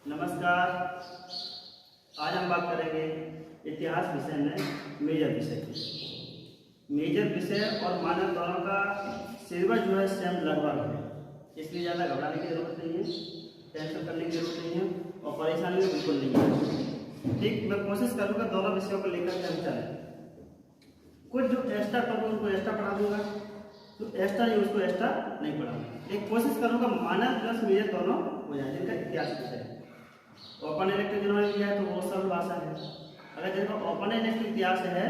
नमस्कार। आज हम बात करेंगे इतिहास विषय में मेजर विषय की। मेजर विषय और मानक दोनों का सिलेबस जो है सेम लगभग है, इसलिए ज़्यादा घबराने की जरूरत नहीं है, टेंशन करने की जरूरत नहीं है और परेशानी भी बिल्कुल नहीं है। ठीक, मैं कोशिश करूँगा दोनों विषयों को लेकर के हम चलें। कुछ जो एक्स्ट्रा टॉपिक उनको एक्स्ट्रा पढ़ा दूंगा, तो एक्स्ट्रा नहीं उसको एक्स्ट्रा नहीं पढ़ाऊंगा। एक कोशिश करूँगा मानक प्लस मेजर दोनों हो जाए, जिनका इतिहास विषय है। ओपन इलेक्ट्रिक जिन्होंने लिया है तो वो सब भाषा है। अगर जिनका ओपन इलेक्ट्रिक इतिहास है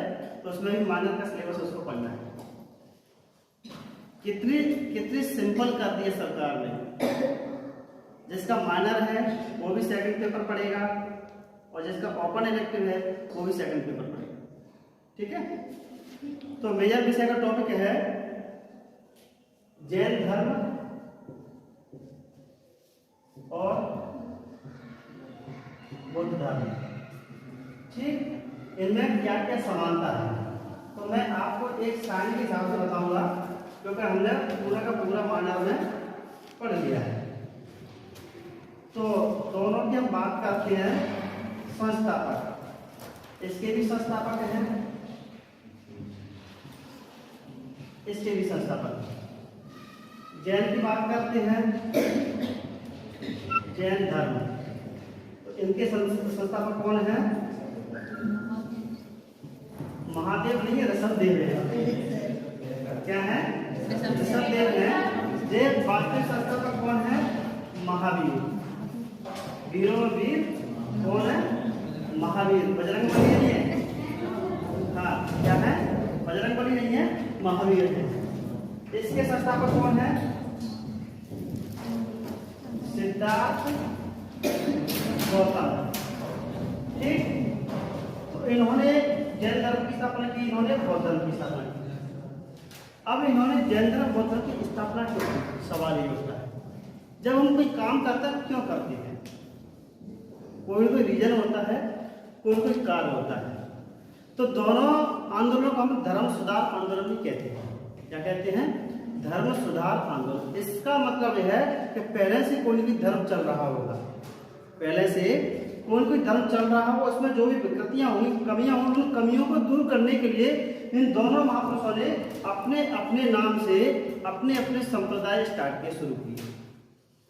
तो उसमें भी मानक का सिलेबस उसको पढ़ना है। कितनी सिंपल कर दी है सरकार ने। जिसका माइनर है वो भी सेकंड पेपर पढ़ेगा और जिसका ओपन इलेक्टिव है वो भी सेकंड पेपर पढ़ेगा। ठीक है, तो मेजर विषय का टॉपिक है जैन धर्म और बुद्ध धर्म। ठीक, इनमें क्या क्या समानता है तो मैं आपको एक सारणी के हिसाब से बताऊंगा, क्योंकि हमने पूरा का पूरा मानव में पढ़ लिया है। तो दोनों की हम बात करते हैं संस्थापक। इसके भी संस्थापक हैं, इसके भी संस्थापक। जैन की बात करते हैं, जैन धर्म, तो इनके संस्थापक कौन है? महादेव नहीं है, ऋषभदेव है। क्या है? ऋषभदेव है। देव वास्तविक संस्थापक कौन है? महावीर। वीरों में वीर कौन है? महावीर। बजरंगबली नहीं है। हाँ, क्या है? बजरंगबली नहीं है, महावीर है। इसके संस्थापक कौन है? सिद्धार्थ गौतम। ठीक, तो इन्होंने जैन धर्म की स्थापना की, इन्होंने बौद्ध धर्म की स्थापना की। अब इन्होंने जैन धर्म बौद्ध धर्म की स्थापना क्यों की? सवाल ये होता है, जब हम कोई काम करते हैं क्यों करते हैं? कोई रीजन होता है, कोई कार्य होता है। तो दोनों आंदोलनों को हम धर्म सुधार आंदोलन भी कहते हैं। क्या कहते हैं? धर्म सुधार आंदोलन। इसका मतलब यह है कि पहले से कोई भी धर्म चल रहा होगा, पहले से कोई धर्म चल रहा हो, उसमें जो भी विकृतियां होंगी, कमियां होंगी, उन कमियों को दूर करने के लिए इन दोनों महापुरुषों ने अपने अपने नाम से अपने अपने संप्रदाय स्टार्ट किए, शुरू किए,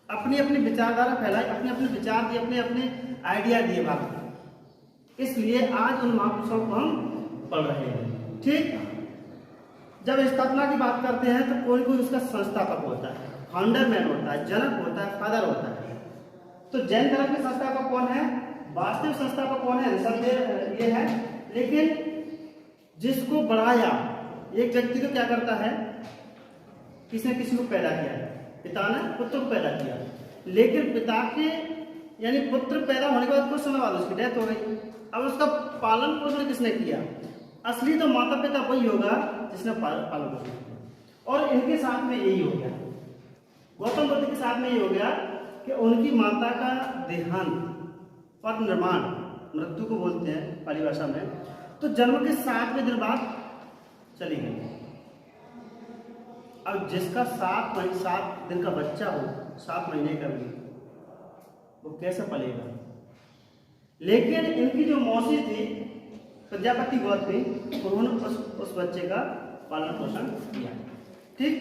अपनी अपनी विचारधारा फैलाई, अपने अपने विचार दिए, अपने अपने आइडिया दिए बात। इसलिए आज उन महापुरुषों को हम पढ़ रहे हैं। ठीक, जब स्थापना की बात करते हैं तो कोई उसका संस्थापक होता है, फाउंडर मैन होता है, जनक होता है, फादर होता है। तो जैन धर्म के संस्थापक कौन है? वास्तविक संस्थापक कौन है? ऋषभदेव ये है। लेकिन जिसको बढ़ाया, एक व्यक्ति को क्या करता है, किसने किसी को पैदा किया, पिता ने पुत्र को पैदा किया, लेकिन पिता के यानी पुत्र पैदा होने के बाद कुछ समय बाद उसकी डेथ हो गई। अब उसका पालन पोषण किसने किया? असली तो माता पिता वही होगा जिसने पालन पोषण किया। और इनके साथ में यही हो गया, गौतम बुद्ध के साथ में यही हो गया कि उनकी माता का देहांत, परिनिर्वाण, मृत्यु को बोलते हैं पाली भाषा में, तो जन्म के 7वें दिन बाद चली गई। अब जिसका 7 दिन का बच्चा हो, 7 महीने का भी, वो कैसे पलेगा? लेकिन इनकी जो मौसी थी प्रजापति गौतमी, उन्होंने उस बच्चे का पालन पोषण किया। ठीक,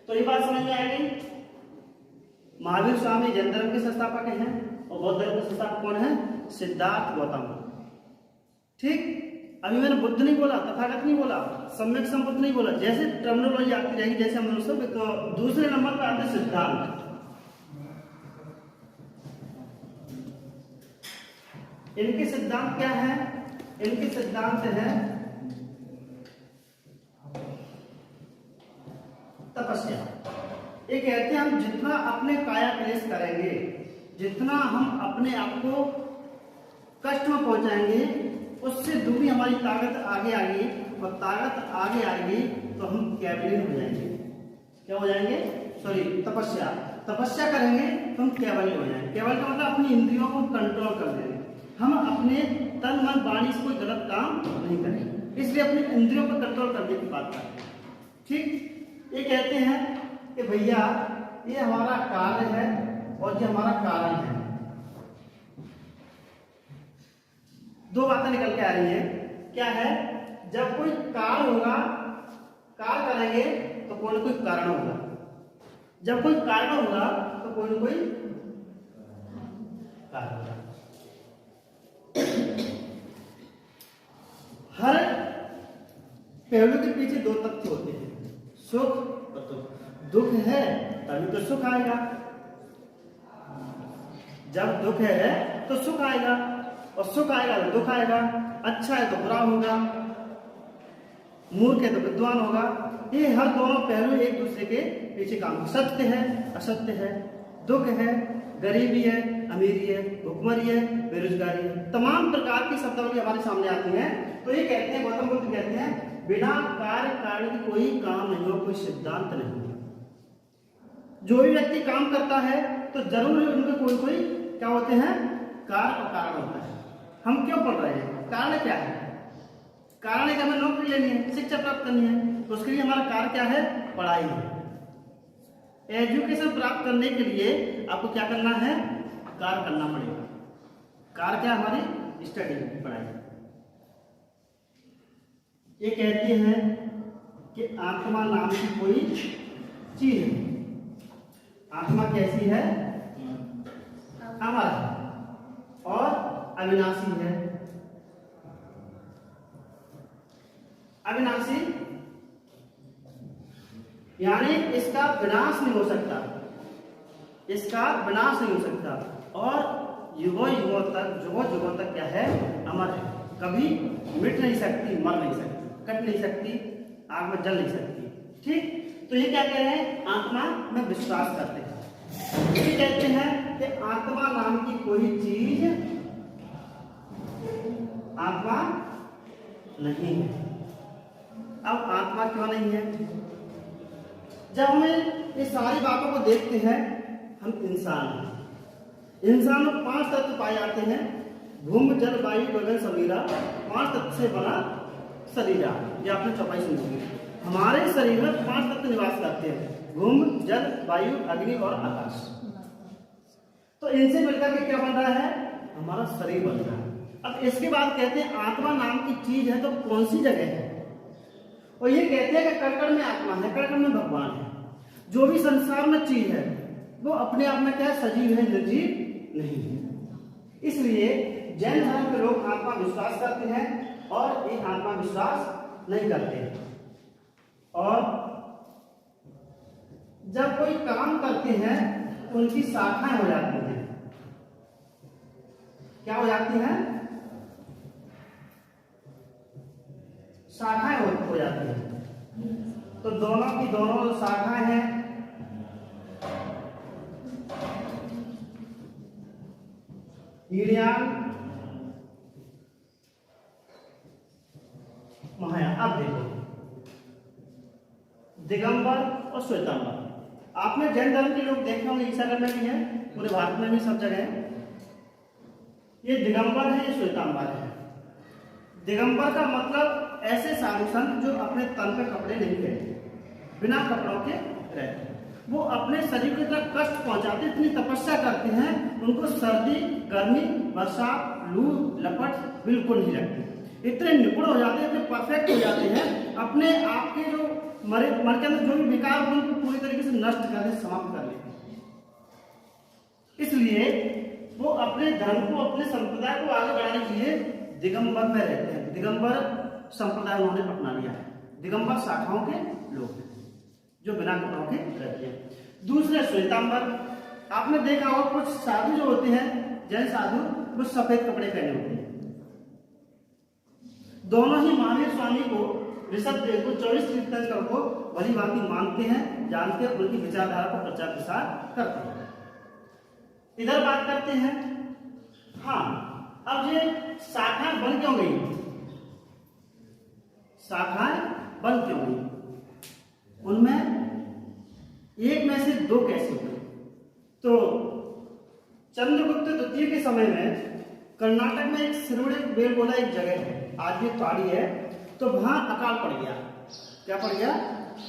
तो ये बात समझ में आएगी। महावीर स्वामी जैन धर्म के संस्थापक हैं और बौद्ध धर्म के संस्थापक कौन है? सिद्धार्थ गौतम। ठीक, अभी मैंने बुद्ध नहीं बोला, तथागत नहीं बोला, सम्यक संबुद्ध नहीं बोला। जैसे टर्मिनोलॉजी आती रहेगी, जैसे हम सब, तो दूसरे नंबर पर आते सिद्धांत। इनके सिद्धांत क्या है? इनके सिद्धांत है तपस्या। ये कहते हैं हम जितना अपने काया क्लेश करेंगे, जितना हम अपने आप को कष्ट में पहुंचाएंगे, उससे दुगनी हमारी ताकत आगे आएगी, और ताकत आगे आएगी तो हम कैवलियन हो जाएंगे। क्या हो जाएंगे? सॉरी, तपस्या करेंगे तो हम कैवल्य हो जाएंगे। कैवल्य का मतलब अपनी इंद्रियों को कंट्रोल कर देंगे, हम अपने तन मन वाणी से कोई गलत काम नहीं करेंगे, इसलिए अपने इंद्रियों पर कंट्रोल करने की बात करते हैं। ठीक, ये कहते हैं कि भैया ये हमारा कार्य है और ये हमारा कारण है। दो बातें निकल के आ रही हैं। क्या है? जब कोई काल होगा, काल करेंगे तो कोई ना कोई कारण होगा, जब कोई कारण होगा तो कोई ना कोई कारण होगा। हर पहलू के पीछे दो तथ्य होते हैं, सुख और दुख। दुख है तभी तो सुख आएगा, जब दुख है तो सुख आएगा, और सुख आएगा तो दुख आएगा। अच्छा है तो बुरा होगा, मूर्ख है तो विद्वान होगा। ये हर दोनों पहलू एक दूसरे के पीछे काम। सत्य है असत्य है, दुख है गरीबी है अमीरी है, भुखमरी है बेरोजगारी है, तमाम प्रकार की शब्दावली हमारे सामने आती है। तो ये कहते हैं, गौतम बुद्ध कहते हैं, बिना कार्य कारण की कोई काम नहीं हो, कोई सिद्धांत नहीं है। जो भी व्यक्ति काम करता है तो जरूर उनके कोई कोई क्या होते हैं, कार्य और कारण होता है। हम क्यों पढ़ रहे हैं? कारण क्या है? कारण है कि हमें नौकरी लेनी है, शिक्षा प्राप्त करनी है, तो उसके लिए हमारा कार्य क्या है? पढ़ाई है। एजुकेशन प्राप्त करने के लिए आपको क्या करना है? कार्य करना पड़ेगा। कार्य क्या? हमारी स्टडी, पढ़ाई। ये कहते हैं कि आत्मा नाम की कोई चीज है। आत्मा कैसी है? अमर है और अविनाशी है। अविनाशी यानी इसका विनाश नहीं हो सकता, इसका विनाश नहीं हो सकता, और युगों युगों तक क्या है? अमर है, कभी मिट नहीं सकती, मर नहीं सकती, कट नहीं सकती, आग में जल नहीं सकती। ठीक, तो ये क्या कह रहे हैं? आत्मा में विश्वास करते हैं। ये कहते हैं कि आत्मा नाम की कोई चीज आत्मा नहीं है। अब आत्मा क्यों नहीं है? जब हमें ये सारी बातों को देखते हैं, हम इंसान हैं। इंसान में 5 तत्व पाए जाते हैं, भूमि जल वायु गगन समीरा। 5 तत्व से बना शरीरा, ये आपने चौपाई सुनी होगी। हमारे शरीर में 5 तत्व निवास करते हैं, भूमि जल वायु अग्नि और आकाश। तो इनसे मिलकर के क्या बन रहा है? हमारा शरीर बन रहा है। अब इसके बाद कहते हैं आत्मा नाम की चीज है, तो कौन सी जगह है? और ये कहते हैं कि कण-कण में आत्मा है, कण-कण में भगवान है। जो भी संसार में चीज है वो अपने आप में क्या है? सजीव है, निर्जीव नहीं है। इसलिए जैन धर्म के लोग आत्मा विश्वास करते हैं और ये आत्मा विश्वास नहीं करते हैं। और जब कोई काम करते हैं उनकी शाखाएं हो जाती हैं। क्या हो जाती हैं? शाखाएं हो जाती हैं। तो दोनों की दोनों शाखाएं हैं। हीनयान महायान। अब देखो, दिगंबर और श्वेतांबर। आपने जैन धर्म के लोग देखे होंगे, ईसागढ़ में भी है, पूरे भारत में भी सब जगह है। ये दिगंबर है, ये श्वेतांबर है। दिगंबर का मतलब ऐसे साधु संत जो अपने तन पे कपड़े नहीं पहनते, बिना कपड़ों के रहते, वो अपने शरीर को इतना कष्ट पहुंचाते, इतनी तपस्या करते हैं, उनको सर्दी गर्मी बरसात लू लपट बिल्कुल नहीं लगती। इतने निपुण हो जाते हैं, इतने परफेक्ट हो जाते हैं, अपने आप के जो मर के अंदर जो भी विकार हो उनको पूरी तरीके से नष्ट कर दे, समाप्त कर लेते हैं। इसलिए वो अपने धर्म को, अपने संप्रदाय को आगे बढ़ाने के लिए दिगंबर में रहते हैं। दिगंबर संप्रदाय उन्होंने अपना लिया है। दिगंबर शाखाओं के लोग हैं जो बिना कपड़ों के रहते हैं। दूसरे श्वेतांबर। आपने देखा होगा कुछ साधु जो होते हैं, जैन साधु, वो सफेद कपड़े पहने होते हैं। दोनों ही महावीर स्वामी को, ऋषभदेव को, 24 तीर्थंकर को भली भांति मानते हैं, जानते हैं, उनकी विचारधारा को प्रचार प्रसार करते हैं। इधर बात करते हैं। हाँ, अब ये शाखाएं बन क्यों गई? शाखाएं बन क्यों गई? उनमें एक में से दो कैसे हुए? तो चंद्रगुप्त द्वितीय के समय में कर्नाटक में एक सिरोड़े बेलगोला एक जगह है, आज भी पहाड़ी है, तो वहां अकाल पड़ गया। क्या पड़ गया?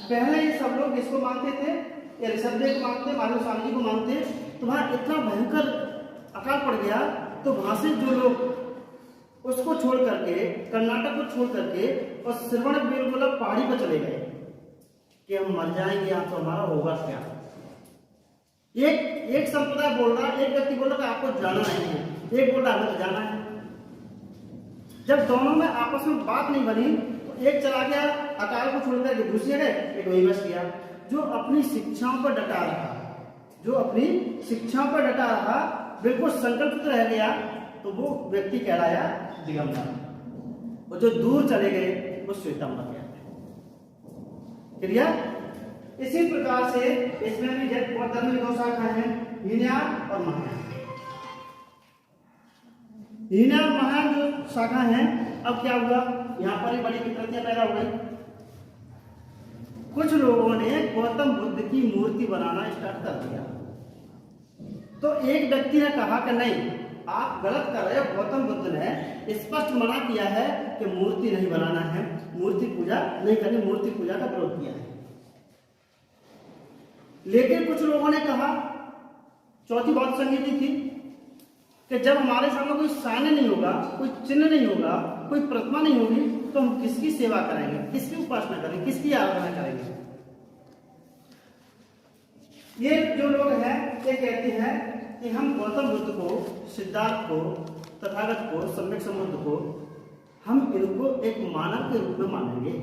पहले ये सब लोग किसको मानते थे? ये ऋषभदेव को मानते, महावीर स्वामी जी को मानते, तो वहां इतना भयंकर अकाल पड़ गया। तो वहां से जो लोग उसको छोड़ करके, कर्नाटक को छोड़ करके और श्रवण बेलगोला पहाड़ी पर चले गए कि हम मर जाएंगे, यहाँ तो हमारा होगा क्या। एक संप्रदाय बोल रहा, एक व्यक्ति बोल रहा कि आपको जाना नहीं है, एक बोल रहा हमें तो जाना है। जब दोनों में आपस में बात नहीं बनी तो एक चला गया अकाल को छोड़ कर दूसरे गए, एक वही बस किया। जो अपनी शिक्षाओं पर डटा रहा, जो अपनी शिक्षाओं पर डटा रहा, बिल्कुल संकल्पित रह गया, तो वो व्यक्ति कहलाया दिगंबर। और जो दूर चले गए वो श्वेतांबर गया। क्लियर? इसी प्रकार से इसमें भी बौद्ध धर्म में 2 शाखा है, हीनयान और महायान। हीनयान और महायान जो शाखा है, अब क्या हुआ, यहाँ पर ही बड़ी विकृतियां पैदा हो गई। कुछ लोगों ने गौतम बुद्ध की मूर्ति बनाना स्टार्ट कर दिया। तो एक व्यक्ति ने कहा कि नहीं, आप गलत कर रहे हो, गौतम बुद्ध ने स्पष्ट मना किया है कि मूर्ति नहीं बनाना है, मूर्ति पूजा नहीं करनी, मूर्ति पूजा का विरोध किया है। लेकिन कुछ लोगों ने कहा, चौथी बात संगीति थी कि जब हमारे सामने कोई सान्य नहीं होगा, कोई चिन्ह नहीं होगा, कोई प्रतिमा नहीं होगी, तो हम किसकी सेवा करेंगे, किसकी उपासना करेंगे, किसकी आराधना करेंगे। ये जो लोग हैं ये कहते हैं कि हम गौतम बुद्ध को, सिद्धार्थ को, तथागत को, सम्यक संबुद्ध को, हम इनको एक मानव के रूप में मानेंगे।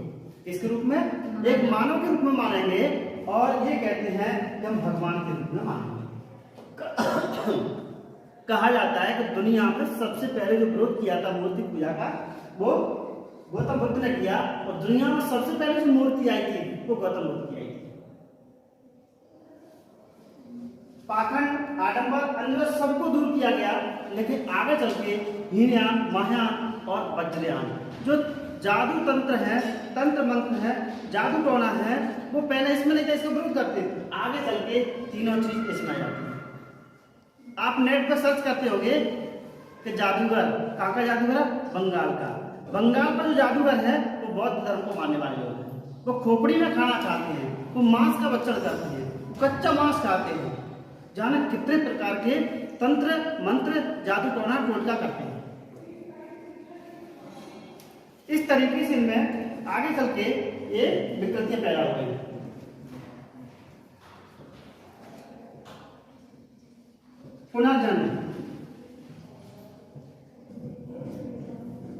किसके रूप में? एक मानव के रूप में मानेंगे। और ये कहते हैं कि हम भगवान के रूप में मानेंगे। कहा जाता है कि दुनिया में सबसे पहले जो विरोध किया था मूर्ति पूजा का, वो गौतम बुद्ध ने किया। और दुनिया में सबसे पहले जो मूर्ति आई थी वो गौतम बुद्ध की आई थी। पाखंड, आडंबर, अंधविश्वास सबको दूर किया गया। लेकिन आगे चल के हीनयान, महायान और वज्रयान जो जादू तंत्र है, तंत्र मंत्र है, जादू टोना है, वो पहले इसमें नहीं था, इसका विरोध करते। आगे चल के तीनों चीज इसमें आ जाती है। आप नेट पर सर्च करते होंगे कि जादूगर, कहाँ का जादूगर है? बंगाल का। बंगाल का जो जादूगर है वो बौद्ध धर्म को मानने वाले लोग हैं। वो खोपड़ी में खाना खाते हैं, वो मांस का भक्षण करते हैं, कच्चा मांस खाते हैं, जाने कितने प्रकार के तंत्र मंत्र, जादू टोना टोटका करते हैं। इस तरीके से इनमें आगे चल के ये विकृतियां पैदा हो गई। पुनर्जन्म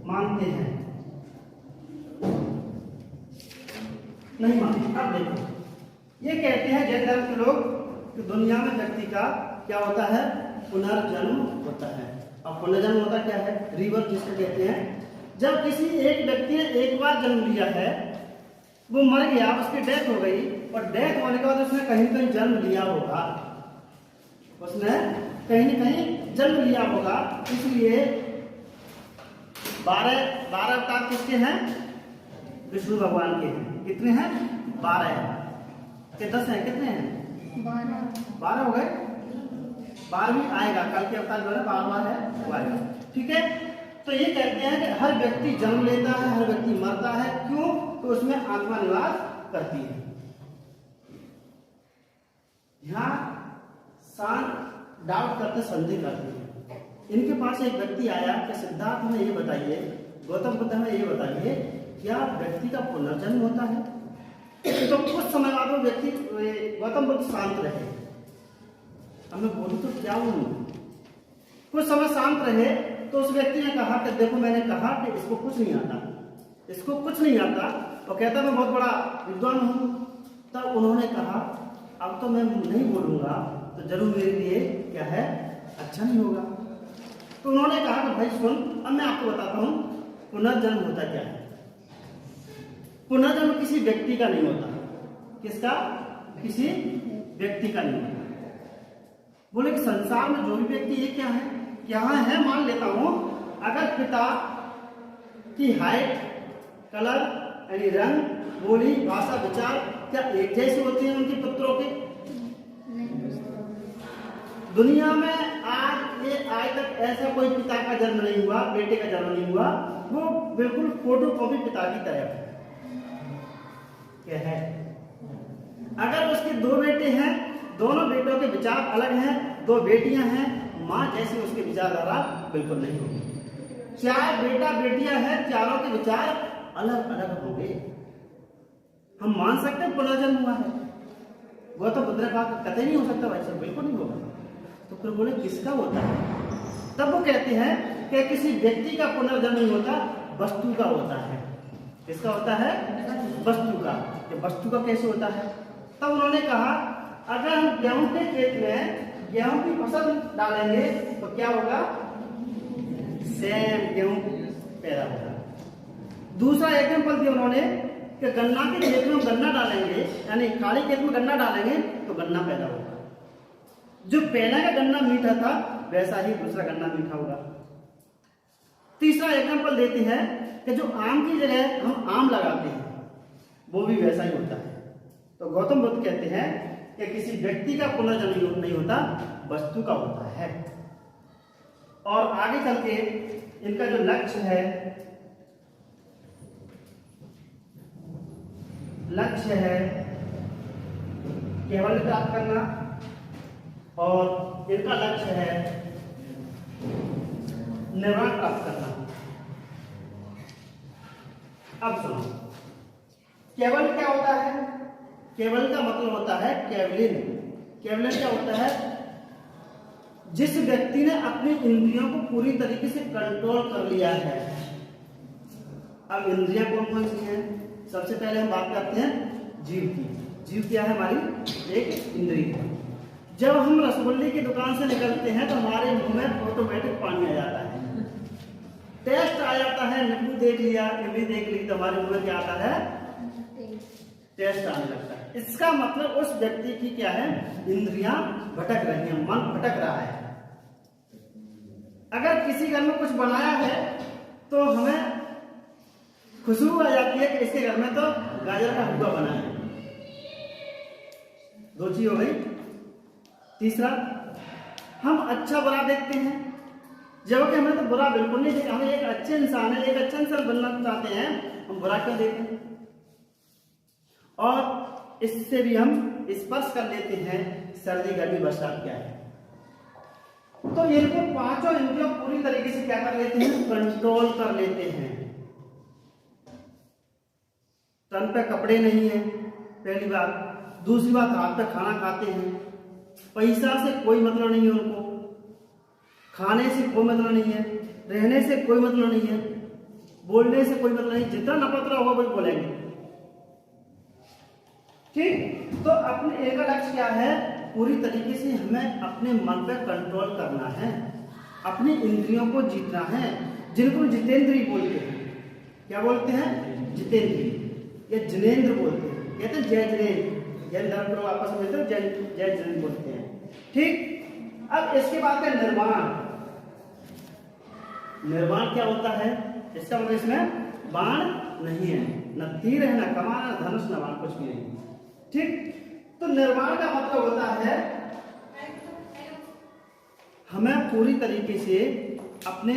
मानते हैं, नहीं मानते। अब देखो, ये कहते हैं जैन धर्म के लोग कि दुनिया में व्यक्ति का क्या होता है? पुनर्जन्म होता है। अब पुनर्जन्म होता क्या है? रीबर्थ जिसको कहते हैं। जब किसी एक व्यक्ति ने एक बार जन्म लिया है, वो मर गया, उसकी डेथ हो गई, और डेथ होने के बाद उसने कहीं कहीं जन्म लिया होगा, उसने कहीं न कहीं जन्म लिया होगा। इसलिए 12 अवतार किसके हैं? विष्णु भगवान के हैं। कितने हैं? 12 के 10 हैं, कितने हैं? 12 हो गए। 12वीं आएगा, कल के अवतार जो है 12वां है, वो आएगा। ठीक है। तो ये कहते हैं कि हर व्यक्ति जन्म लेता है, हर व्यक्ति मरता है। क्यों? तो उसमें आत्मा निवास करती है। यहाँ शांत डाउट करते, संदेह करते हैं। इनके पास एक व्यक्ति आया कि सिद्धार्थ हमें ये बताइए, गौतम बुद्ध हमें ये बताइए, क्या व्यक्ति का पुनर्जन्म होता है? तो कुछ समय बाद वो व्यक्ति, गौतम बुद्ध शांत रहे। हमें बोलूं तो क्या हूं? कुछ समय शांत रहे तो उस व्यक्ति ने कहा कि देखो, मैंने कहा कि इसको कुछ नहीं आता, इसको कुछ नहीं आता, और कहता मैं बहुत बड़ा विद्वान हूं। तब उन्होंने कहा अब तो मैं नहीं बोलूंगा तो जरूर मेरे लिए क्या है, अच्छा नहीं होगा। तो उन्होंने कहा कि भाई सुन, अब मैं आपको बताता हूं पुनर्जन्म होता क्या है। पुनर्जन्म किसी व्यक्ति का नहीं होता। किसका? किसी व्यक्ति का नहीं होता। बोले कि संसार में जो भी व्यक्ति, ये क्या है, यहाँ है, मान लेता हूं, अगर पिता की हाइट, कलर यानी रंग, बोली, भाषा, विचार क्या एक जैसे होते हैं उनके पुत्रों के? दुनिया में आज तक ऐसा कोई पिता का जन्म नहीं हुआ, बेटे का जन्म नहीं हुआ, वो बिल्कुल फोटोकॉपी पिता की तरह क्या है। अगर उसके 2 बेटे हैं, दोनों बेटों के विचार अलग हैं, 2 बेटियां हैं, मां जैसी उसके विचारधारा बिल्कुल नहीं होगी। चार बेटा बेटियां हैं, चारों के विचार अलग अलग होंगे। हम मान सकते हैं पुनर्जन्म हुआ है? गौतम बुद्ध ने कहा कतई नहीं हो सकता भाई साहब, बिल्कुल नहीं होगा। तो फिर बोले किसका होता है? तब वो कहते हैं कि किसी व्यक्ति का पुनर्जन्म नहीं होता, वस्तु का होता है। किसका होता है? वस्तु का। ये वस्तु का कैसे होता है? तब उन्होंने कहा अगर हम गेहूं के खेत में गेहूं की फसल डालेंगे तो क्या होगा? सेम गेहूं पैदा होगा। दूसरा एग्जाम्पल दिया उन्होंने कि गन्ना के खेत में गन्ना डालेंगे, यानी खाली खेत में गन्ना डालेंगे तो गन्ना पैदा होगा। जो पहला का गन्ना मीठा था वैसा ही दूसरा गन्ना मीठा होगा। तीसरा एग्जाम्पल देते हैं कि जो आम की जगह हम आम लगाते हैं वो भी वैसा ही होता है। तो गौतम बुद्ध कहते हैं कि किसी व्यक्ति का पुनर्जन्म नहीं होता, वस्तु का होता है। और आगे चल के इनका जो लक्ष्य है, केवल प्राप्त करना, और इनका लक्ष्य है निर्वाण प्राप्त करना। अब सुनो, केवल क्या होता है? केवल का मतलब होता है केवलिन। केवलिन क्या होता है? जिस व्यक्ति ने अपनी इंद्रियों को पूरी तरीके से कंट्रोल कर लिया है। अब इंद्रियां कौन कौन सी हैं? सबसे पहले हम बात करते हैं जीव की। जीव क्या है? हमारी एक इंद्रिय। जब हम रसगुल्ले की दुकान से निकलते हैं तो हमारे मुंह में ऑटोमेटिक पानी आ जाता है, टेस्ट आ जाता है। नींबू देख लिया, इमली देख ली तो हमारे मुंह में क्या आता है? टेस्ट आने लगता है। इसका मतलब उस व्यक्ति की क्या है? इंद्रियां भटक रही हैं, मन भटक रहा है। अगर किसी घर में कुछ बनाया है तो हमें खुशबू आ जाती है कि इसके घर में तो गाजर का हलवा बना है। दो चीज हो गई। तीसरा, हम अच्छा बुरा देखते हैं, जबकि हमें तो बुरा बिल्कुल नहीं देखते। हमें एक अच्छे इंसान है, एक अच्छा इंसान बनना चाहते हैं, हम बुरा क्यों देखते हैं? और इससे भी हम स्पर्श कर लेते हैं सर्दी गर्मी बरसात क्या है। तो इनको पांचों इंद्रियों पूरी तरीके से क्या कर लेते हैं? कंट्रोल कर लेते हैं। तन पे कपड़े नहीं है, पहली बात। दूसरी बात, हाथ पे खाना खाते हैं। पैसा से कोई मतलब नहीं है उनको, खाने से कोई मतलब नहीं है, रहने से कोई मतलब नहीं है, बोलने से कोई मतलब नहीं। जितना नपत्र होगा वही बोलेंगे। ठीक, तो अपने एक लक्ष्य क्या है? पूरी तरीके से हमें अपने मन पर कंट्रोल करना है, अपनी इंद्रियों को जीतना है, जिनको जितेंद्रिय बोलते हैं। क्या बोलते हैं? जितेंद्रिय या जिनेंद्र बोलते हैं। कहते हैं जय जिनेंद्र। जैन धर्म लोग आपस में मिलते हैं, जय जिनेंद्र बोलते हैं। ठीक, अब इसके बाद है निर्वाण। निर्वाण क्या होता है? इसका मतलब इसमें बाण नहीं है, न तीर है, न कमान, न धनुष, न बाण, कुछ भी नहीं। ठीक, तो निर्वाण का मतलब होता है हमें पूरी तरीके से अपने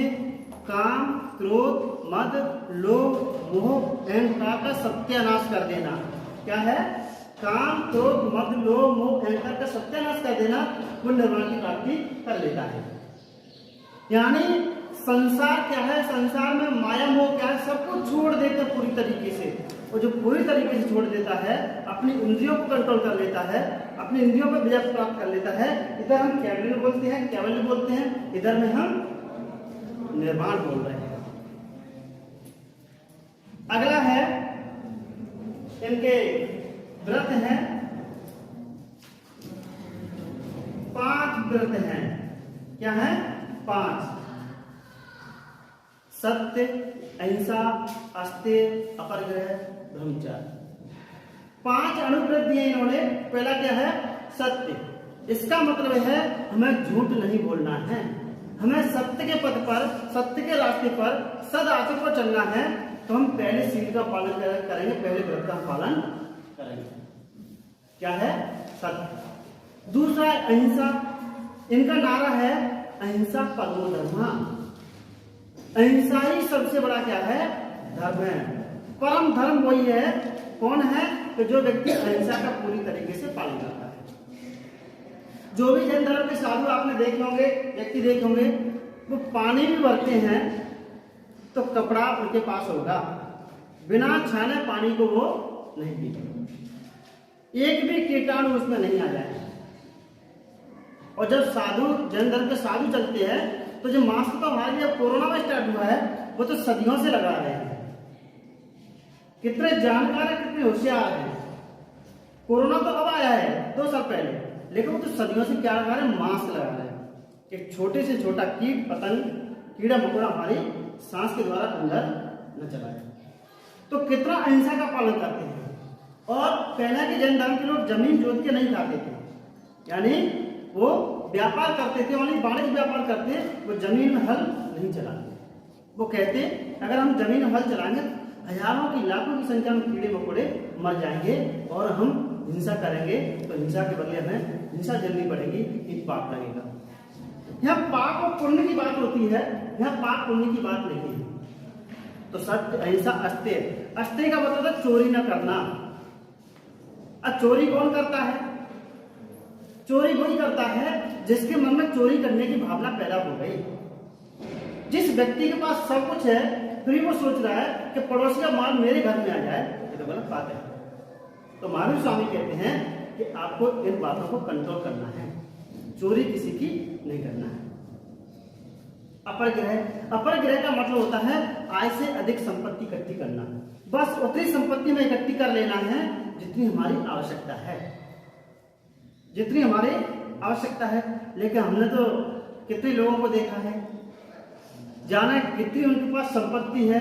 काम, क्रोध, मद, लोभ, मोह, अहंकार का सत्यानाश कर देना। क्या है? काम, क्रोध, मद, लोभ, मोह, अहंकार का सत्यानाश कर देना, वो निर्वाण की प्राप्ति कर लेता है। यानी संसार क्या है? संसार में माया मोह क्या है? सबको छोड़ देते हैं पूरी तरीके से। और जो पूरी तरीके से छोड़ देता है, अपनी इंद्रियों को कंट्रोल कर लेता है, अपनी इंद्रियों पर विजय प्राप्त कर लेता है। इधर हम केवल बोलते हैं, केवल बोलते हैं, इधर में हम निर्वाण बोल रहे हैं। अगला है इनके व्रत हैं, 5 व्रत हैं। क्या है? 5। सत्य, अहिंसा, अस्तेय, अपरिग्रह, ब्रह्मचर्य। 5 अनुव्रत दिए इन्होंने। पहला क्या है? सत्य। इसका मतलब है हमें झूठ नहीं बोलना है, हमें सत्य के पथ पर, सत्य के रास्ते पर सदाचरण पर चलना है। तो हम पहले सील का पालन करेंगे, पहले व्रत का पालन करेंगे। क्या है? सत्य। दूसरा है अहिंसा। इनका नारा है अहिंसा परमो धर्मा। अहिंसा ही सबसे बड़ा क्या है? धर्म है। परम धर्म वही है। कौन है? तो जो व्यक्ति अहिंसा का पूरी तरीके से पालन करता है। जो भी जैन धर्म के साधु आपने देखे होंगे, व्यक्ति देखे होंगे, वो पानी भी भरते हैं तो कपड़ा उनके पास होगा, बिना छाने पानी को वो नहीं पीते, एक भी कीटाणु उसमें नहीं आ जाए। और जब साधु जैन धर्म के साधु चलते हैं तो जो मास्क तो हमारे लिए कोरोना में स्टार्ट हुआ है वो तो सदियों से लगा रहे हैं। कितने जानकार है, कितने होशियार हैं। कोरोना तो अब आया है 2 साल पहले, लेकिन वो तो सदियों से क्या लगा रहे हैं, मास्क लगा रहे हैं। एक छोटे से छोटा कीट पतंग कीड़ा मकोड़ा हमारी सांस के द्वारा अंदर न चला जाए। तो कितना अहिंसा का पालन करते हैं। और पहले के जैन धर्म के लोग जमीन जोत के नहीं खाते थे, यानी वो व्यापार करते थे, यानी वाणिज्य व्यापार करते, वो जमीन में हल नहीं चलाते। वो कहते अगर हम जमीन में हल चलाएंगे हजारों की लाखों की संख्या में कीड़े मकोड़े मर जाएंगे, और हम हिंसा करेंगे तो हिंसा के बदले हमें हिंसा झेलनी पड़ेगी, एक पाप लगेगा। यहाँ पाप और पुण्य की बात होती है, यहाँ पाप पुण्य की बात नहीं है। तो सत्य अहिंसा अस्तेय, अस्तेय का मतलब है चोरी न करना। अब चोरी कौन करता है? चोरी वही करता है जिसके मन में चोरी करने की भावना पैदा हो गई। जिस व्यक्ति के पास सब कुछ है फिर वो सोच रहा है कि पड़ोसी का माल मेरे घर में आ जाए, ये तो गलत बात है। तो महावीर स्वामी कहते हैं कि आपको इन बातों को कंट्रोल करना है, चोरी किसी की नहीं करना है। अपर ग्रह का मतलब होता है आय से अधिक संपत्ति इकट्ठी करना। बस उतनी संपत्ति में इकट्ठी कर लेना है जितनी हमारी आवश्यकता है, जितनी हमारी आवश्यकता है। लेकिन हमने तो कितने लोगों को देखा है, जाना कितनी उनके पास संपत्ति है।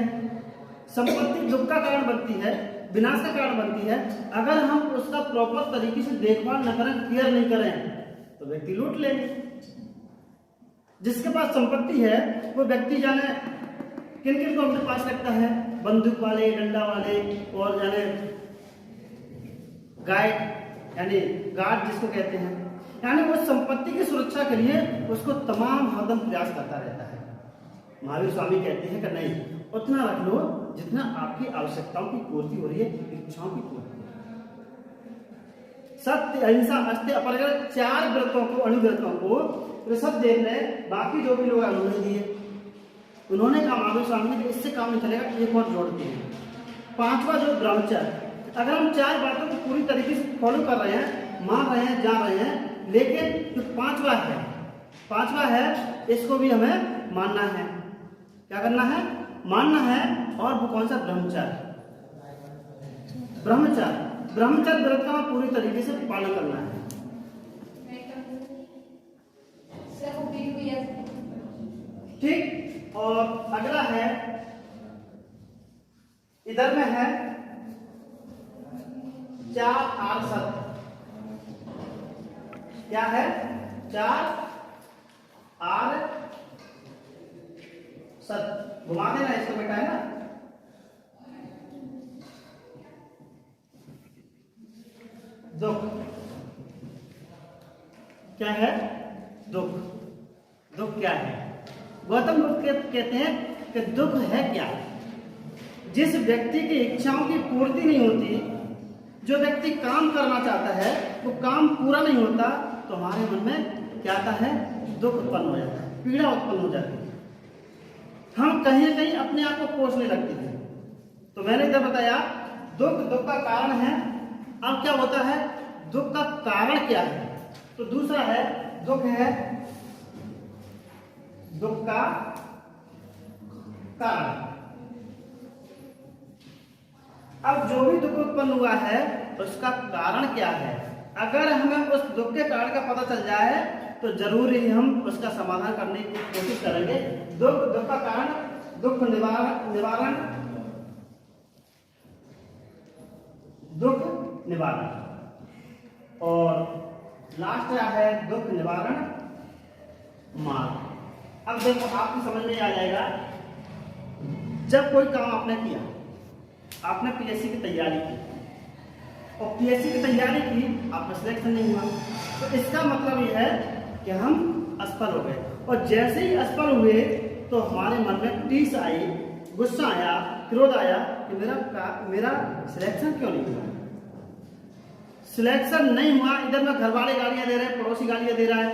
संपत्ति दुख का कारण बनती है, विनाश का कारण बनती है। अगर हम उसका प्रॉपर तरीके से देखभाल न करें, केयर नहीं करें, तो व्यक्ति लूट लेंगे। जिसके पास संपत्ति है वो व्यक्ति जाने किन किन को अपने पास रखता है, बंदूक वाले, डंडा वाले, और जाने गार्ड यानी गार्ड जिसको कहते हैं, यानी वो संपत्ति की सुरक्षा के लिए उसको तमाम हरदम प्रयास करता रहता है। महावीर स्वामी कहते हैं कि नहीं, उतना रख लो जितना आपकी आवश्यकताओं की पूर्ति हो रही है, इच्छाओं की पूर्ति। सत्य अहिंसा अस्तेय अपरग्रह 4 व्रतों को, अनुव्रतों को ऋषभदेव ने, बाकी जो भी लोग उन्होंने दिए, उन्होंने कहा महावीर स्वामी ने इससे काम नहीं चलेगा, एक और जोड़ते हैं 5वां जो ब्रह्मचर्य। अगर हम 4 बातों को पूरी तरीके से फॉलो कर रहे हैं, मान रहे हैं, जान रहे हैं, लेकिन जो 5वां है इसको भी हमें मानना है। क्या करना है? मानना है। और वो कौन सा? ब्रह्मचर्य। ब्रह्मचर्य व्रत का पूरी तरीके से पालन करना है। ठीक। और अगला है, इधर में है 4 आर सत्य। क्या है? 4 आर सत्य। घुमा देना इसको बेटा, है ना। दुख क्या है? दुख क्या है? गौतम बुद्ध कहते हैं कि दुख है क्या? जिस व्यक्ति की इच्छाओं की पूर्ति नहीं होती, जो व्यक्ति काम करना चाहता है वो काम पूरा नहीं होता, तो हमारे मन में क्या आता है? दुख उत्पन्न हो जाता है, पीड़ा उत्पन्न हो जाती है। हम कहीं न कहीं अपने आप को कोसने लगते हैं। तो मैंने इधर बताया दुख का कारण है। अब क्या होता है? दुख का कारण क्या है? तो दूसरा है, दुख का कारण। अब जो भी दुख उत्पन्न हुआ है उसका कारण क्या है? अगर हमें उस दुख के कारण का पता चल जाए तो जरूर ही हम उसका समाधान करने की कोशिश करेंगे। दुख का कारण, दुख निवारण, और लास्ट क्या है? दुख निवारण मार्ग। अब देखो आपको समझ में आ जाएगा, जब कोई काम आपने किया, आपने पीएससी की तैयारी की और पीएससी की तैयारी की, आपका सिलेक्शन नहीं हुआ, तो इसका मतलब यह है कि हम असफल हो गए। और जैसे ही असफल हुए तो हमारे मन में टीस आई, गुस्सा आया, क्रोध आया कि मेरा सिलेक्शन क्यों नहीं हुआ। सिलेक्शन नहीं हुआ, इधर में घर वाले गालियां दे रहे हैं, पड़ोसी गालियां दे रहा है,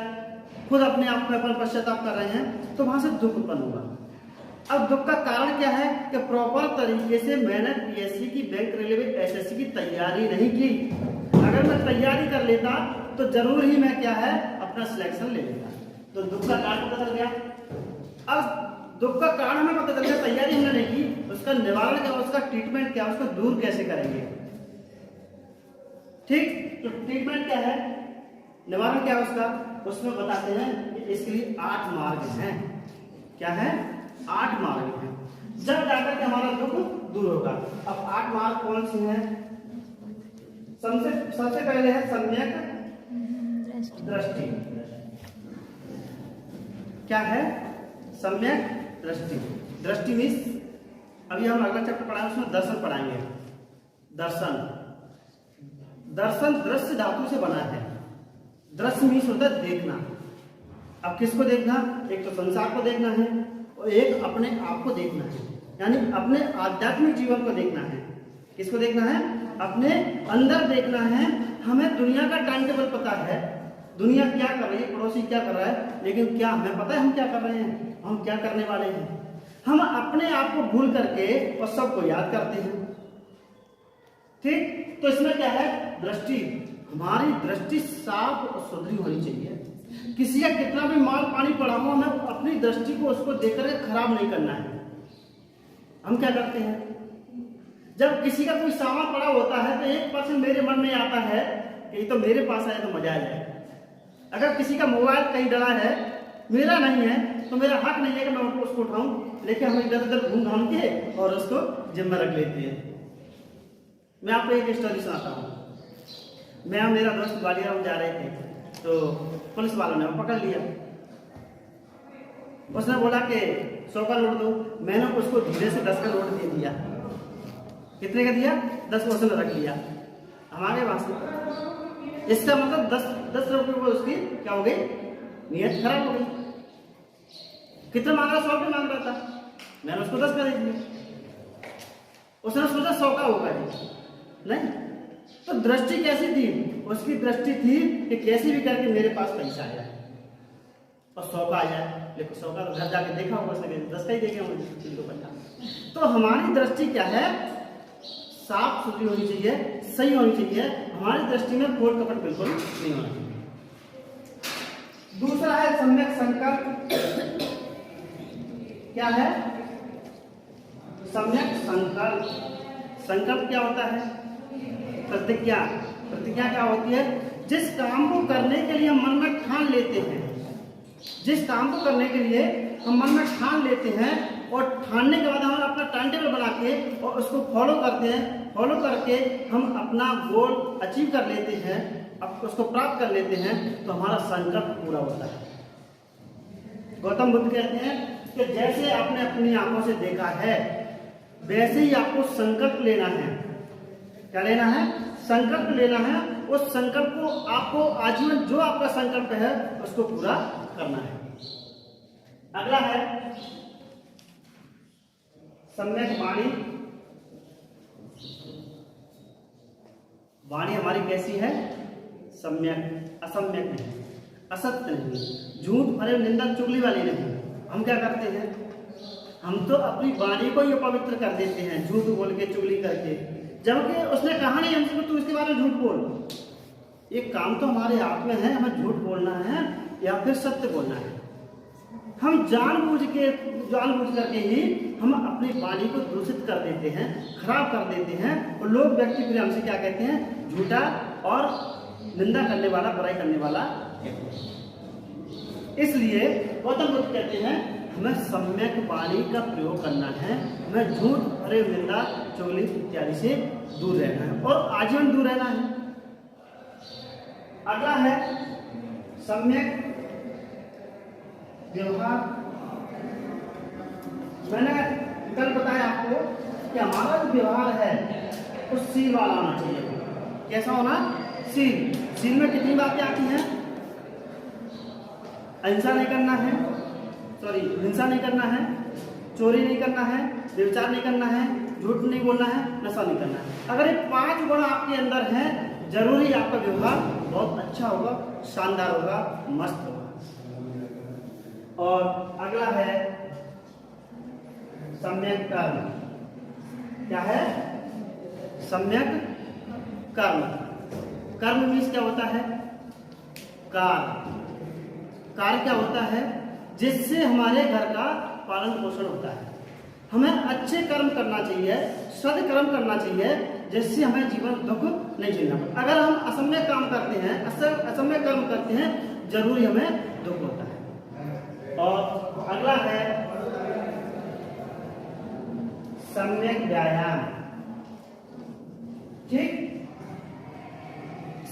खुद अपने आप में अपन पश्चाताप कर रहे हैं, तो वहां से दुख उत्पन्न हुआ। अब दुख का कारण क्या है कि प्रॉपर तरीके से मैंने पीएससी की, बैंक, रेलवे, एसएससी की तैयारी नहीं की। अगर मैं तैयारी कर लेता तो जरूर ही मैं क्या है अपना सिलेक्शन ले लेता। तो दुख का कारण पता चल गया। अब दुख का कारण हमें पता चल गया, तैयारी हमने नहीं की, उसका निवारण क्या, उसका ट्रीटमेंट क्या, उसको दूर कैसे करेंगे। ठीक, तो ट्रीटमेंट क्या है, निवारण क्या है उसका, उसमें बताते हैं कि इसके लिए 8 मार्ग हैं। क्या है? 8 मार्ग हैं, जब जाकर के हमारा दुख दूर होगा। अब 8 मार्ग कौन से हैं? सबसे पहले है सम्यक दृष्टि। क्या है? सम्यक दृष्टि। दृष्टि मीन्स अभी हम अगला चैप्टर पढ़ाएंगे, उसमें दर्शन पढ़ाएंगे। दर्शन, दर्शन दृश्य धातु से बना है। दृश्य मीन्स होता है देखना। अब किसको देखना? एक तो संसार को देखना है और एक अपने आप को देखना है, यानी अपने आध्यात्मिक जीवन को देखना है। किसको देखना है? अपने अंदर देखना है। हमें दुनिया का टाइम टेबल पता है, दुनिया क्या कर रही है, पड़ोसी क्या कर रहा है, लेकिन क्या हमें पता है हम क्या कर रहे हैं, हम क्या करने वाले हैं? हम अपने आप को भूल करके और सबको याद करते हैं। ठीक, तो इसमें क्या है? दृष्टि। हमारी दृष्टि साफ और सुधरी होनी चाहिए। किसी का कितना भी माल पानी पड़ा हो, हमें अपनी दृष्टि को उसको देखकर खराब नहीं करना है। हम क्या करते हैं, जब किसी का कोई सामान पड़ा होता है तो 1% मेरे मन में आता है कि ये तो मेरे पास आए तो मजा आ जाए। अगर किसी का मोबाइल कहीं डला है, मेरा नहीं है, तो मेरा हक नहीं है कि मैं उसको उठाऊं, लेकिन हम इधर उधर घूम घाम के और उसको जिम में रख लेते हैं। मैं आपको एक स्टोरी सुनाता हूँ। मैं और मेरा दोस्त ग्वालियर में जा रहे थे, तो पुलिस वालों ने पकड़ लिया। उसने बोला कि 100 का नोट दो। मैंने उसको धीरे से 10 का नोट दे दिया। कितने का दिया? 10 को उसने रख लिया। हमारे वहां से इसका मतलब 10 रुपये को उसकी क्या हो गई, नीयत खराब हो गई। कितना मांग रहा? 100 रुपये मांग रहा था, मैंने उसको 10 का दे दिया। उसने सोचा 100 का होगा नहीं। तो दृष्टि कैसी थी? उसकी दृष्टि थी कि कैसे भी करके मेरे पास पैसा आया और 100 का आ जाए, लेकिन 100 का तो घर जाके देखा होगा उसने, 10 का ही देखे होंगे, 350। तो हमारी दृष्टि क्या है? साफ सुथरी होनी चाहिए, सही होनी चाहिए। हमारी दृष्टि में खोट कपट बिल्कुल नहीं होना चाहिए। दूसरा है सम्यक संकल्प। क्या है? सम्यक संकल्प। संकल्प क्या होता है? प्रतिज्ञा। प्रतिज्ञा क्या होती है? जिस काम को करने के लिए हम मन में ठान लेते हैं, जिस काम को करने के लिए हम मन में ठान लेते हैं और ठानने के बाद हम अपना टाइम टेबल बना के और उसको फॉलो करते हैं, फॉलो करके हम अपना गोल अचीव कर लेते हैं, अब उसको प्राप्त कर लेते हैं, तो हमारा संकल्प पूरा होता है। गौतम बुद्ध कहते हैं कि जैसे आपने अपनी आंखों से देखा है, वैसे ही आपको संकल्प लेना है। क्या लेना है? संकल्प लेना है। उस संकल्प को आपको आजीवन, जो आपका संकल्प है, उसको पूरा करना है। अगला है सम्यक वाणी। वाणी हमारी कैसी है? सम्यक, असम्यक नहीं, असत्य नहीं, झूठ भरे निंदा चुगली वाली नहीं। हम क्या करते हैं? हम तो अपनी वाणी को ही अपवित्र कर देते हैं, झूठ बोल के, चुगली करके, जबकि उसने कहा नहीं हमसे कि तू इसके बारे में झूठ बोल। एक काम तो हमारे हाथ में है, हमें झूठ बोलना है या फिर सत्य बोलना है। हम जानबूझ करके ही हम अपनी वाणी को दूषित कर देते हैं, खराब कर देते हैं, और लोग, व्यक्ति फिर हमसे क्या कहते हैं? झूठा और निंदा करने वाला, बुराई करने वाला। इसलिए गौतम बुद्ध कहते हैं हमें सम्यक वाणी का प्रयोग करना है, हमें झूठ भरे निंदा चुगली इत्यादि से दूर रहना है और आजीवन दूर रहना है। अगला है सम्यक व्यवहार। मैंने कल बताया आपको कि हमारा जो व्यवहार है वो सील वाला होना चाहिए। कैसा होना? सील। सील में कितनी बातें आती हैं? अहिंसा नहीं करना है, हिंसा नहीं करना है, चोरी नहीं करना है, व्यभिचार नहीं करना है, झूठ नहीं बोलना है, नशा नहीं करना है। अगर ये 5 गुण आपके अंदर हैं, जरूरी आपका व्यवहार बहुत अच्छा होगा, शानदार होगा, मस्त होगा। और अगला है सम्यक कर्म। क्या है? सम्यक कर्म। कर्म मीन्स क्या होता है? कार्य। कार्य क्या होता है? जिससे हमारे घर का पालन पोषण होता है। हमें अच्छे कर्म करना चाहिए, सदकर्म करना चाहिए, जिससे हमें जीवन दुख नहीं झेलना पड़े। अगर हम असम्यक काम करते हैं, असम्यक कर्म करते हैं, जरूरी हमें दुख होता है। और अगला है सम्यक व्यायाम। ठीक,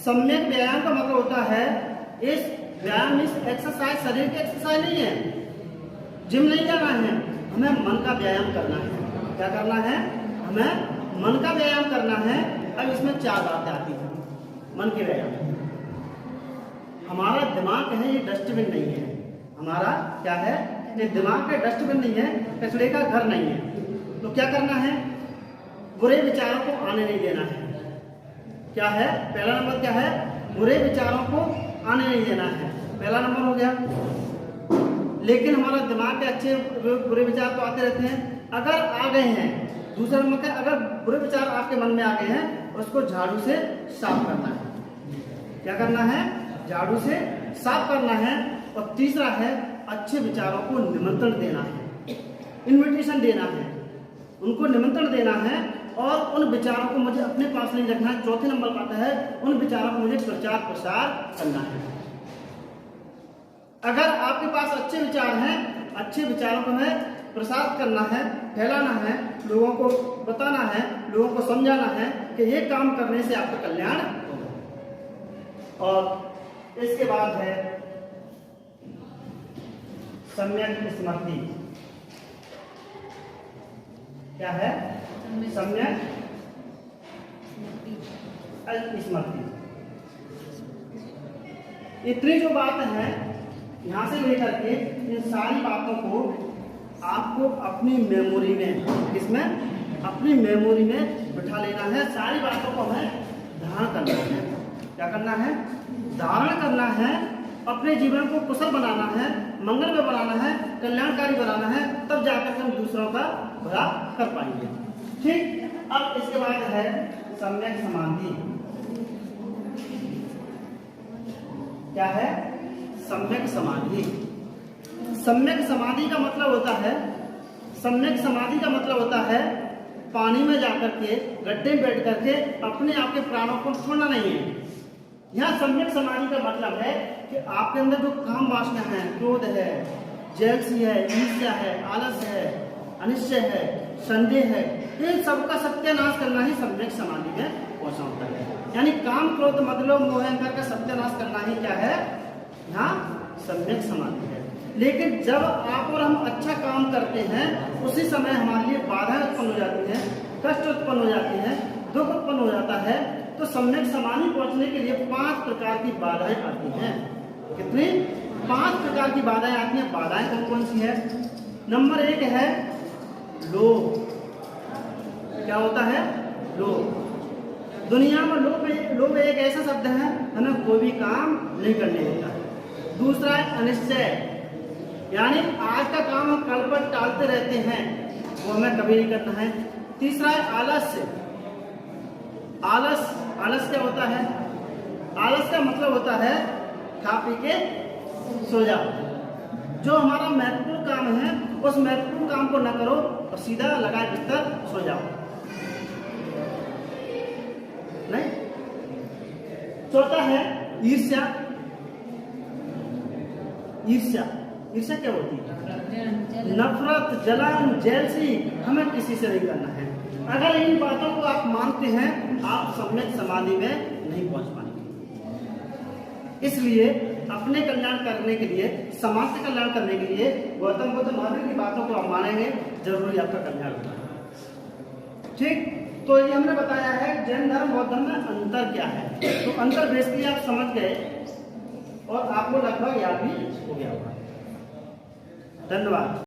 सम्यक व्यायाम का मतलब होता है, इस व्यायाम इस एक्सरसाइज शरीर की एक्सरसाइज नहीं है, जिम नहीं जाना है, हमें मन का व्यायाम करना है। क्या करना है? हमें मन का व्यायाम करना है। अब इसमें 4 बातें आती हैं मन के व्यायाम। हमारा दिमाग है, ये डस्टबिन नहीं है। हमारा क्या है? ये दिमाग का डस्टबिन नहीं है, कचरे का घर नहीं है। तो क्या करना है? बुरे विचारों को आने नहीं देना है। क्या है? पहला नंबर क्या है? बुरे विचारों को आने नहीं देना है, पहला नंबर हो गया। लेकिन हमारा दिमाग के अच्छे बुरे विचार तो आते रहते हैं, अगर आ गए हैं, दूसरा नंबर क्या? अगर बुरे विचार आपके मन में आ गए हैं, उसको झाड़ू से साफ करना है। क्या करना है? झाड़ू से साफ करना है। और तीसरा है, अच्छे विचारों को निमंत्रण देना है, इन्विटेशन देना है, उनको निमंत्रण देना है। और उन विचारों को मुझे अपने पास नहीं रखना है। चौथे नंबर पर आता है, उन विचारों को मुझे प्रचार प्रसार करना है। अगर आपके पास अच्छे विचार हैं, अच्छे विचारों को हमें प्रसार करना है, फैलाना है, लोगों को बताना है, लोगों को समझाना है कि ये काम करने से आपका कल्याण होगा। और इसके बाद है सम्यक स्मृति। क्या है? सम्यक स्मृति। इतनी जो बात है, यहां से लेकर के इन सारी बातों को आपको अपनी मेमोरी में, इसमें अपनी मेमोरी में बिठा लेना है। सारी बातों को हमें धारण करना है। क्या करना है? धारण करना है। अपने जीवन को कुशल बनाना है, मंगलमय बनाना है, कल्याणकारी बनाना है, तब जाकर हम दूसरों का भला कर पाएंगे। ठीक, अब इसके बाद है सम्यक समाधि। क्या है? सम्यक समाधि। सम्यक समाधि का मतलब होता है, सम्यक समाधि का मतलब होता है, पानी में जाकर के, गड्ढे में बैठ करके अपने आप के प्राणों को छोड़ना नहीं है। यहाँ सम्यक समाधि का मतलब है कि आपके अंदर जो काम वासना है, क्रोध है, जेलसी है, ईर्ष्या है, आलस है, अनिश्चय है, संदेह है, इन सबका सत्यानाश करना ही सम्यक समाधि में पहुंचना होता है। यानी काम, क्रोध, मद, लोभ, मोह, अहंकार का सत्यानाश करना ही क्या है? यहाँ सम्यक समाधि है। लेकिन जब आप और हम अच्छा काम करते हैं, उसी समय हमारे लिए बाधाएं उत्पन्न हो जाती हैं, कष्ट उत्पन्न हो जाते हैं, दुख उत्पन्न हो जाता है। तो सम्यक समाधि पहुंचने के लिए 5 प्रकार की बाधाएं आती हैं। कितनी? 5 प्रकार की बाधाएं आती हैं। बाधाएं कौन कौन सी है? नंबर 1 है लोभ। क्या होता है? लोभ। दुनिया में लोभ एक ऐसा शब्द है, हमें कोई भी काम नहीं करने देता। दूसरा है अनिश्चय, यानी आज का काम हम कल पर टालते रहते हैं, वो हमें कभी नहीं करना है। तीसरा है आलस्य। आलस क्या होता है? आलस का मतलब होता है खा पी के सो जाओ। जो हमारा महत्वपूर्ण काम है, उस महत्वपूर्ण काम को न करो और सीधा लगाए बिस्तर सो जाओ। नहीं। चौथा है ईर्ष्या। ईर्ष्या क्या होती है? नफरत, जलन, जेलसी, हमें किसी से नहीं करना है। अगर इन बातों को आप मानते हैं, आप सम्यक समाधि में नहीं पहुंच पाएंगे। इसलिए अपने कल्याण करने के लिए, समाज का कल्याण करने के लिए गौतम बुद्ध महावीर की बातों को आप मानेंगे, जरूरी आपका कल्याण होगा। ठीक, तो ये हमने बताया है जैन धर्म बौद्ध धर्म में अंतर क्या है। तो अंतर बेसिकली आप समझ गए और आपको लगभग याद भी हो गया होगा। धन्यवाद।